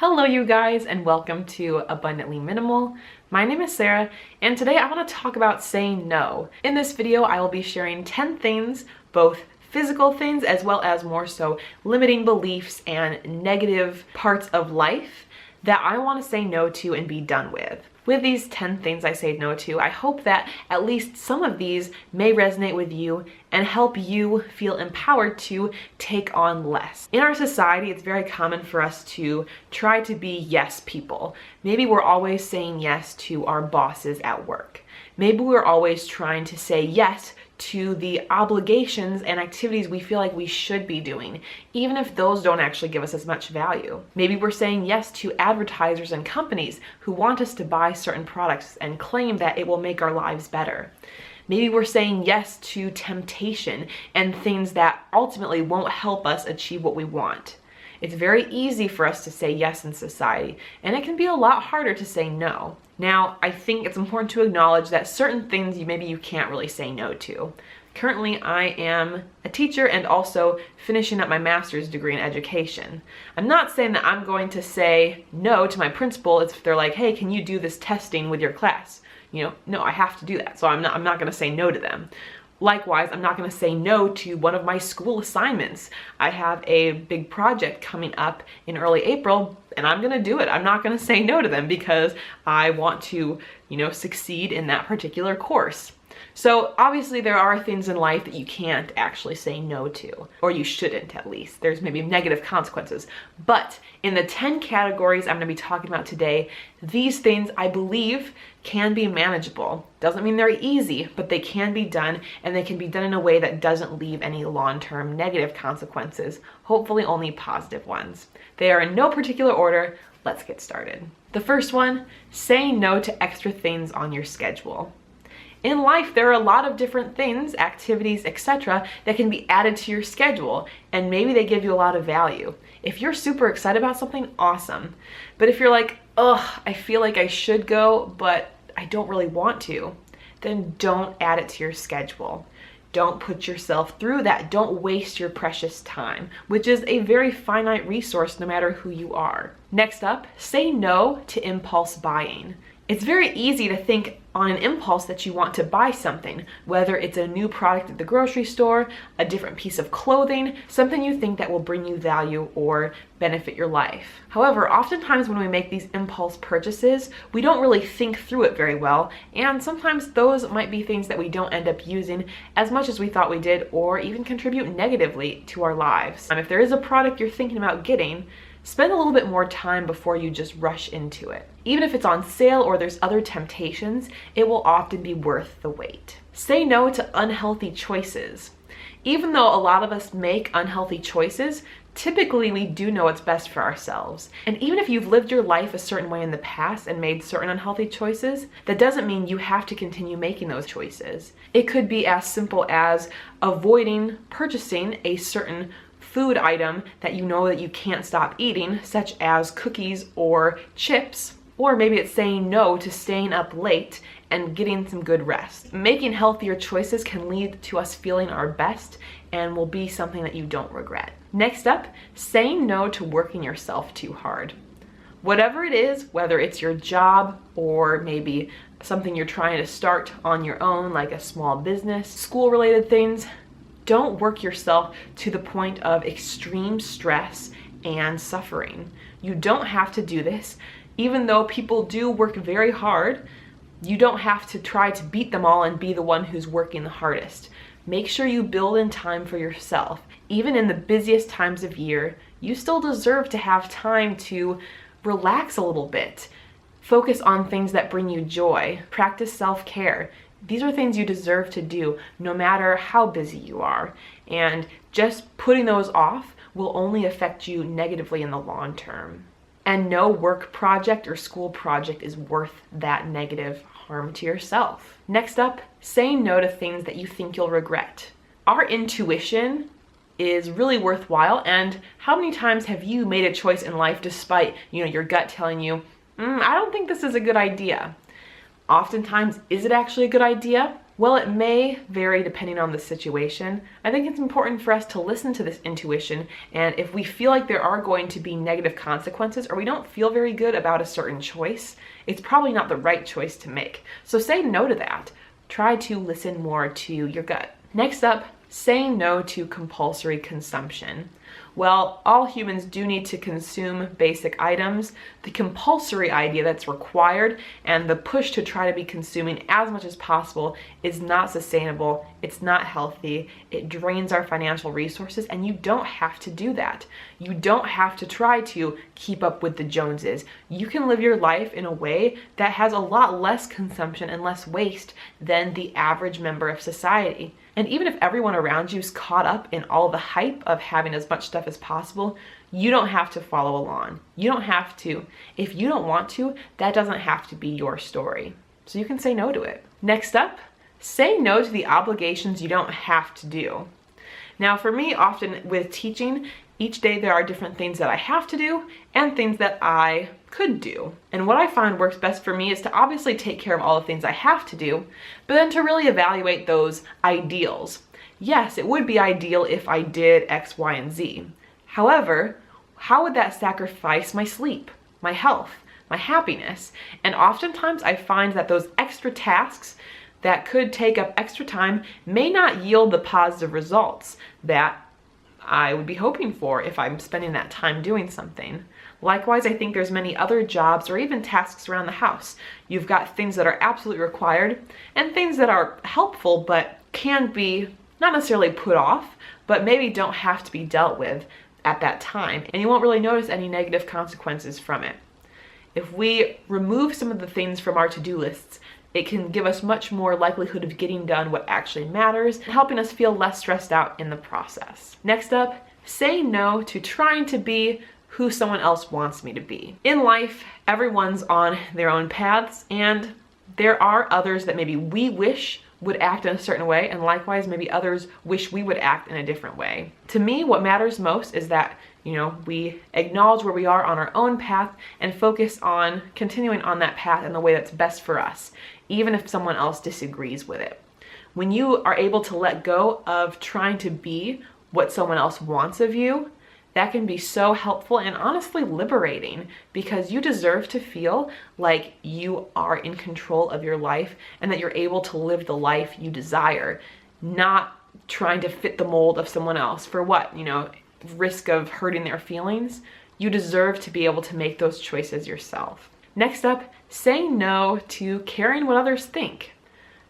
Hello you guys, and welcome to Abundantly Minimal. My name is Sarah, and today I want to talk about saying no. In this video, I will be sharing 10 things, both physical things as well as more so limiting beliefs and negative parts of life that I want to say no to and be done with. With these 10 things I say no to, I hope that at least some of these may resonate with you and help you feel empowered to take on less. In our society, it's very common for us to try to be yes people. Maybe we're always saying yes to our bosses at work. Maybe we're always trying to say yes to the obligations and activities we feel like we should be doing, even if those don't actually give us as much value. Maybe we're saying yes to advertisers and companies who want us to buy certain products and claim that it will make our lives better. Maybe we're saying yes to temptation and things that ultimately won't help us achieve what we want. It's very easy for us to say yes in society, and it can be a lot harder to say no. Now, I think it's important to acknowledge that certain things maybe you can't really say no to. Currently, I am a teacher and also finishing up my master's degree in education. I'm not saying that I'm going to say no to my principal if they're like, hey, can you do this testing with your class? No, I have to do that, so I'm not going to say no to them. Likewise, I'm not going to say no to one of my school assignments. I have a big project coming up in early April, and I'm going to do it. I'm not going to say no to them because I want to, succeed in that particular course. So obviously there are things in life that you can't actually say no to, or you shouldn't at least. There's maybe negative consequences. But in the 10 categories I'm going to be talking about today, these things I believe can be manageable. Doesn't mean they're easy, but they can be done, and they can be done in a way that doesn't leave any long-term negative consequences, hopefully only positive ones. They are in no particular order. Let's get started. The first one, saying no to extra things on your schedule. In life, there are a lot of different things, activities, etc. that can be added to your schedule, and maybe they give you a lot of value. If you're super excited about something, awesome. But if you're like, ugh, I feel like I should go, but I don't really want to, then don't add it to your schedule. Don't put yourself through that. Don't waste your precious time, which is a very finite resource no matter who you are. Next up, say no to impulse buying. It's very easy to think on an impulse that you want to buy something, whether it's a new product at the grocery store, a different piece of clothing, something you think that will bring you value or benefit your life. However, oftentimes when we make these impulse purchases, we don't really think through it very well, and sometimes those might be things that we don't end up using as much as we thought we did, or even contribute negatively to our lives. If there is a product you're thinking about getting, spend a little bit more time before you just rush into it. Even if it's on sale or there's other temptations, it will often be worth the wait. Say no to unhealthy choices. Even though a lot of us make unhealthy choices, typically we do know what's best for ourselves. And even if you've lived your life a certain way in the past and made certain unhealthy choices, that doesn't mean you have to continue making those choices. It could be as simple as avoiding purchasing a certain food item that you know that you can't stop eating, such as cookies or chips, or maybe it's saying no to staying up late and getting some good rest. Making healthier choices can lead to us feeling our best and will be something that you don't regret. Next up, saying no to working yourself too hard. Whatever it is, whether it's your job or maybe something you're trying to start on your own, like a small business, school-related things, don't work yourself to the point of extreme stress and suffering. You don't have to do this. Even though people do work very hard, you don't have to try to beat them all and be the one who's working the hardest. Make sure you build in time for yourself. Even in the busiest times of year, you still deserve to have time to relax a little bit. Focus on things that bring you joy. Practice self-care. These are things you deserve to do no matter how busy you are. And just putting those off will only affect you negatively in the long term. And no work project or school project is worth that negative harm to yourself. Next up, saying no to things that you think you'll regret. Our intuition is really worthwhile, and how many times have you made a choice in life despite, your gut telling you, I don't think this is a good idea? Oftentimes, is it actually a good idea? While it may vary depending on the situation, I think it's important for us to listen to this intuition, and if we feel like there are going to be negative consequences or we don't feel very good about a certain choice, it's probably not the right choice to make. So say no to that. Try to listen more to your gut. Next up, saying no to compulsory consumption. Well, all humans do need to consume basic items. The compulsory idea that's required and the push to try to be consuming as much as possible is not sustainable. It's not healthy. It drains our financial resources, and you don't have to do that. You don't have to try to keep up with the Joneses. You can live your life in a way that has a lot less consumption and less waste than the average member of society. And even if everyone around you is caught up in all the hype of having as much stuff as possible, you don't have to follow along. You don't have to. If you don't want to, that doesn't have to be your story. So you can say no to it. Next up, say no to the obligations you don't have to do. Now for me, often with teaching, each day there are different things that I have to do and things that I could do. And what I find works best for me is to obviously take care of all the things I have to do, but then to really evaluate those ideals. Yes, it would be ideal if I did X, Y, and Z. However, how would that sacrifice my sleep, my health, my happiness? And oftentimes I find that those extra tasks that could take up extra time may not yield the positive results that I would be hoping for if I'm spending that time doing something. Likewise, I think there's many other jobs or even tasks around the house. You've got things that are absolutely required and things that are helpful but can be not necessarily put off, but maybe don't have to be dealt with at that time, and you won't really notice any negative consequences from it. If we remove some of the things from our to-do lists, it can give us much more likelihood of getting done what actually matters, helping us feel less stressed out in the process. Next up, say no to trying to be who someone else wants me to be. In life, everyone's on their own paths, and there are others that maybe we wish would act in a certain way, and likewise maybe others wish we would act in a different way. To me, what matters most is that we acknowledge where we are on our own path and focus on continuing on that path in the way that's best for us, even if someone else disagrees with it. When you are able to let go of trying to be what someone else wants of you, that can be so helpful and honestly liberating, because you deserve to feel like you are in control of your life and that you're able to live the life you desire, not trying to fit the mold of someone else for what, risk of hurting their feelings. You deserve to be able to make those choices yourself. Next up, saying no to caring what others think.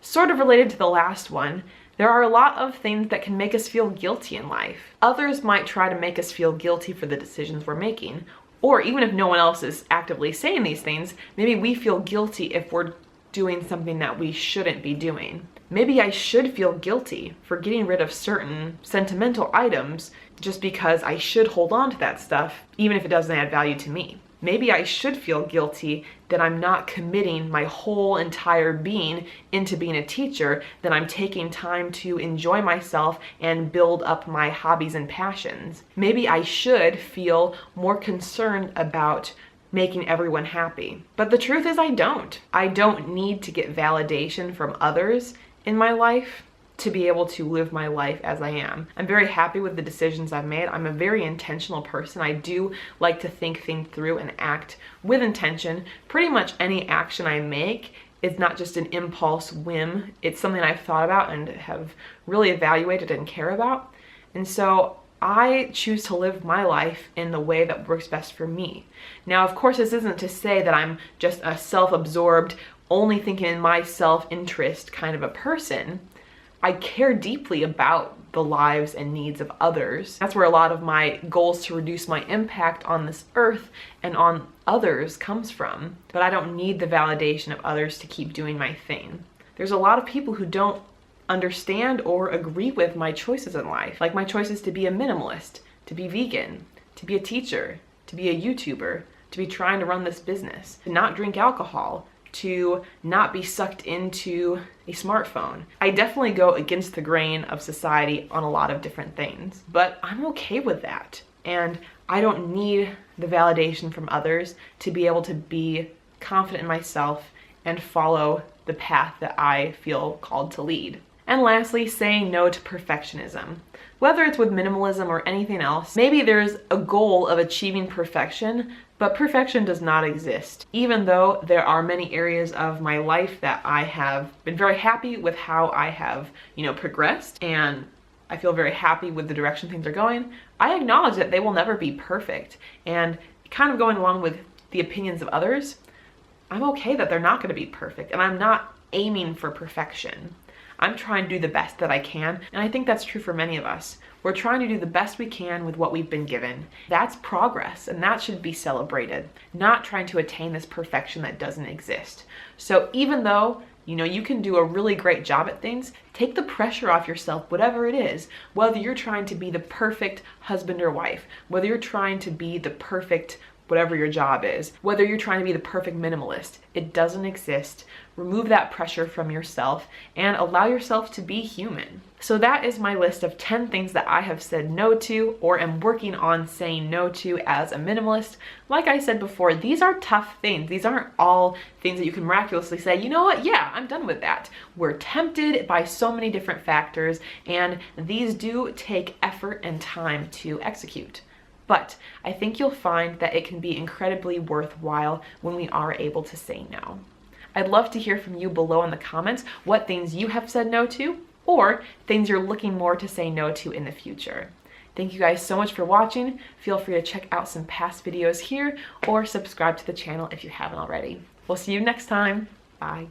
Sort of related to the last one, there are a lot of things that can make us feel guilty in life. Others might try to make us feel guilty for the decisions we're making, or even if no one else is actively saying these things, maybe we feel guilty if we're doing something that we shouldn't be doing. Maybe I should feel guilty for getting rid of certain sentimental items just because I should hold on to that stuff, even if it doesn't add value to me. Maybe I should feel guilty that I'm not committing my whole entire being into being a teacher, that I'm taking time to enjoy myself and build up my hobbies and passions. Maybe I should feel more concerned about making everyone happy. But the truth is I don't. I don't need to get validation from others in my life to be able to live my life as I am. I'm very happy with the decisions I've made. I'm a very intentional person. I do like to think things through and act with intention. Pretty much any action I make is not just an impulse whim. It's something I've thought about and have really evaluated and care about. And so I choose to live my life in the way that works best for me. Now, of course, this isn't to say that I'm just a self-absorbed, only thinking in my self-interest kind of a person. I care deeply about the lives and needs of others. That's where a lot of my goals to reduce my impact on this earth and on others comes from. But I don't need the validation of others to keep doing my thing. There's a lot of people who don't understand or agree with my choices in life, like my choices to be a minimalist, to be vegan, to be a teacher, to be a YouTuber, to be trying to run this business, to not drink alcohol, to not be sucked into a smartphone. I definitely go against the grain of society on a lot of different things, but I'm okay with that. And I don't need the validation from others to be able to be confident in myself and follow the path that I feel called to lead. And lastly, saying no to perfectionism. Whether it's with minimalism or anything else, maybe there's a goal of achieving perfection, but perfection does not exist. Even though there are many areas of my life that I have been very happy with how I have, progressed, and I feel very happy with the direction things are going, I acknowledge that they will never be perfect. And kind of going along with the opinions of others, I'm okay that they're not going to be perfect, and I'm not aiming for perfection. I'm trying to do the best that I can, and I think that's true for many of us. We're trying to do the best we can with what we've been given. That's progress, and that should be celebrated, not trying to attain this perfection that doesn't exist. So even though you can do a really great job at things, take the pressure off yourself, whatever it is. Whether you're trying to be the perfect husband or wife, whether you're trying to be the perfect whatever your job is, whether you're trying to be the perfect minimalist, it doesn't exist. Remove that pressure from yourself and allow yourself to be human. So that is my list of 10 things that I have said no to or am working on saying no to as a minimalist. Like I said before, these are tough things. These aren't all things that you can miraculously say, you know what, yeah, I'm done with that. We're tempted by so many different factors, and these do take effort and time to execute. But I think you'll find that it can be incredibly worthwhile when we are able to say no. I'd love to hear from you below in the comments what things you have said no to, or things you're looking more to say no to in the future. Thank you guys so much for watching. Feel free to check out some past videos here or subscribe to the channel if you haven't already. We'll see you next time. Bye.